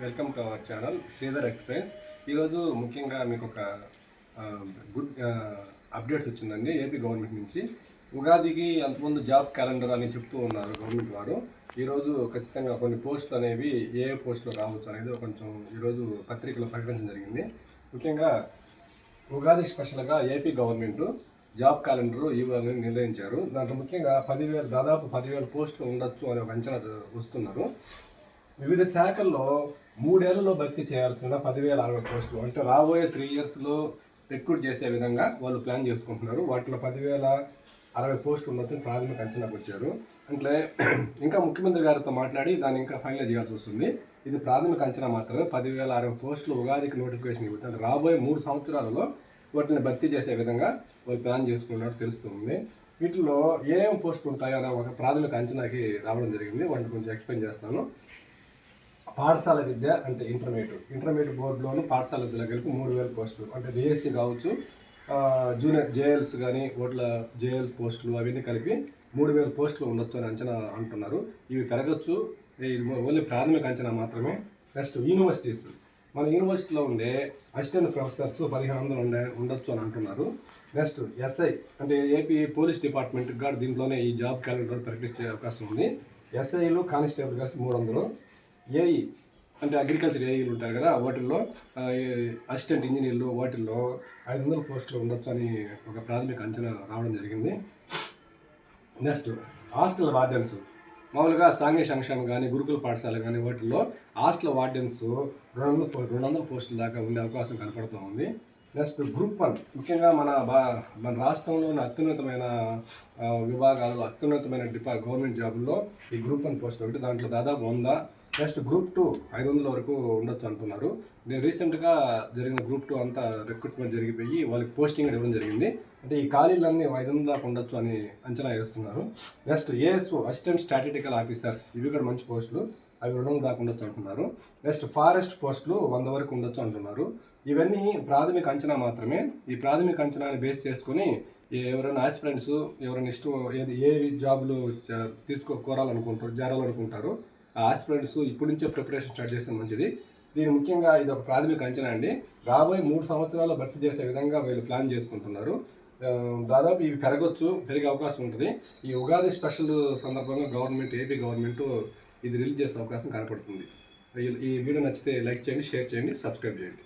Welcome to our channel Sridhar express. ఈరోజు ముఖ్యంగా మీకు ఒక గుడ్ అప్డేట్స్ వచ్చిందండి ఏపీ గవర్నమెంట్ నుంచి. ఉగాదికి అంతకుముందు జాబ్ క్యాలెండర్ అని చెప్తూ ఉన్నారు గవర్నమెంట్ వారు. ఈరోజు ఖచ్చితంగా కొన్ని పోస్టులు అనేవి ఏ పోస్టులు రావచ్చు అనేది కొంచెం ఈరోజు పత్రికలో ప్రకటించడం జరిగింది. ముఖ్యంగా ఉగాది స్పెషల్గా ఏపీ గవర్నమెంట్ జాబ్ క్యాలెండర్ ఇవ్వాలని నిర్ణయించారు. దాంట్లో ముఖ్యంగా దాదాపు 10,000 పోస్టులు ఉండొచ్చు అనే ఒక అంచనా వస్తున్నారు. వివిధ శాఖల్లో 3 ఏళ్లలో భర్తీ చేయాల్సిన 10,060 పోస్టులు, అంటే రాబోయే 3 ఇయర్స్లో రిక్రూట్ చేసే విధంగా వాళ్ళు ప్లాన్ చేసుకుంటున్నారు. వాటిలో 10,060 పోస్టులు ఉండొచ్చని ప్రాథమిక అంచనాకు వచ్చారు. అంటే ఇంకా ముఖ్యమంత్రి గారితో మాట్లాడి దాన్ని ఇంకా ఫైనల్ చేయాల్సి వస్తుంది. ఇది ప్రాథమిక అంచనా మాత్రమే. 10,060 పోస్టులు ఉగాదికి నోటిఫికేషన్ ఇవ్వచ్చు. అంటే రాబోయే 3 సంవత్సరాలలో వాటిని భర్తీ చేసే విధంగా వాళ్ళు ప్లాన్ చేసుకున్నట్టు తెలుస్తుంది. వీటిలో ఏమేమి పోస్టులు ఉంటాయో అనే ఒక ప్రాథమిక అంచనాకి రావడం జరిగింది. వాటిని కొంచెం ఎక్స్ప్లెయిన్ చేస్తాను. పాఠశాల విద్య అంటే ఇంటర్మీడియట్ బోర్డులోను పాఠశాల విద్యలో కలిపి 3,000 పోస్టులు, అంటే డిఎస్సి కావచ్చు, జూనియర్ జేఎల్స్ కానీ ఓట్ల జేఎల్స్ పోస్టులు అవన్నీ కలిపి 3,000 పోస్టులు ఉండొచ్చు అని అంచనా అంటున్నారు. ఇవి పెరగచ్చు. ఇది ఓన్లీ ప్రాథమిక అంచనా మాత్రమే. నెక్స్ట్ యూనివర్సిటీస్, మన యూనివర్సిటీలో ఉండే అసిస్టెంట్ ప్రొఫెసర్స్ 1,500 ఉండొచ్చు అని అంటున్నారు. నెక్స్ట్ ఎస్ఐ అంటే ఏపీ పోలీస్ డిపార్ట్మెంట్కి కూడా దీంట్లోనే ఈ జాబ్ క్యాలెండర్ ప్రకటించే అవకాశం ఉంది. ఎస్ఐలు కానిస్టేబుల్ కలిసి 300. ఏఈ అంటే అగ్రికల్చర్ ఏఈలు ఉంటారు కదా, వాటిల్లో అసిస్టెంట్ ఇంజనీర్లు వాటిల్లో 500 పోస్టులు ఉండొచ్చు అని ఒక ప్రాథమిక అంచనా రావడం జరిగింది. నెక్స్ట్ హాస్టల్ వార్డెన్స్, మామూలుగా సాంఘిక సంక్షేమం కానీ గురుకుల పాఠశాల కానీ వాటిల్లో హాస్టల్ వార్డెన్స్ 200 పోస్టుల దాకా ఉండే అవకాశం కనపడుతూ ఉంది. నెక్స్ట్ గ్రూప్ 1, ముఖ్యంగా మన రాష్ట్రంలోని అత్యున్నతమైన విభాగాలలో అత్యున్నతమైన గవర్నమెంట్ జాబుల్లో ఈ గ్రూప్ 1 పోస్ట్ ఒకటి. దాంట్లో దాదాపు 100. నెక్స్ట్ గ్రూప్ 2 500 వరకు ఉండొచ్చు అంటున్నారు. నేను రీసెంట్గా జరిగిన గ్రూప్ 2 అంతా రిక్రూట్మెంట్ జరిగిపోయి వాళ్ళకి పోస్టింగ్ ఇవ్వడం జరిగింది. అంటే ఈ ఖాళీలన్నీ 500 దాకా ఉండొచ్చు అని అంచనా వేస్తున్నారు. Next ASO assistant statistical officers, ఇవి కూడా మంచి పోస్టులు, అవి 200 దాకా ఉండొచ్చు అంటున్నారు. నెక్స్ట్ ఫారెస్ట్ పోస్టులు 100 వరకు ఉండొచ్చు అంటున్నారు. ఇవన్నీ ప్రాథమిక అంచనా మాత్రమే. ఈ ప్రాథమిక అంచనాని బేస్ చేసుకుని ఎవరైనా ఆస్పిరెంట్స్ ఎవరైనా ఇష్టం ఏ జాబులు చేరాలనుకుంటారో ఆ ఆస్పిరెంట్స్ ఇప్పటి నుంచే ప్రిపరేషన్ స్టార్ట్ చేస్తే మంచిది. దీని ముఖ్యంగా ఇది ఒక ప్రాథమిక అంచనా అండి. రాబోయే 3 సంవత్సరాల్లో భర్తీ చేసే విధంగా వీళ్ళు ప్లాన్ చేసుకుంటున్నారు. దాదాపు ఇవి పెరిగే అవకాశం ఉంటుంది. ఈ ఉగాది స్పెషల్ సందర్భంగా ఏపీ గవర్నమెంట్ ఇది రిలీజ్ చేసే అవకాశం కనపడుతుంది. ఈ వీడియో నచ్చితే లైక్ చేయండి, షేర్ చేయండి, సబ్స్క్రైబ్ చేయండి.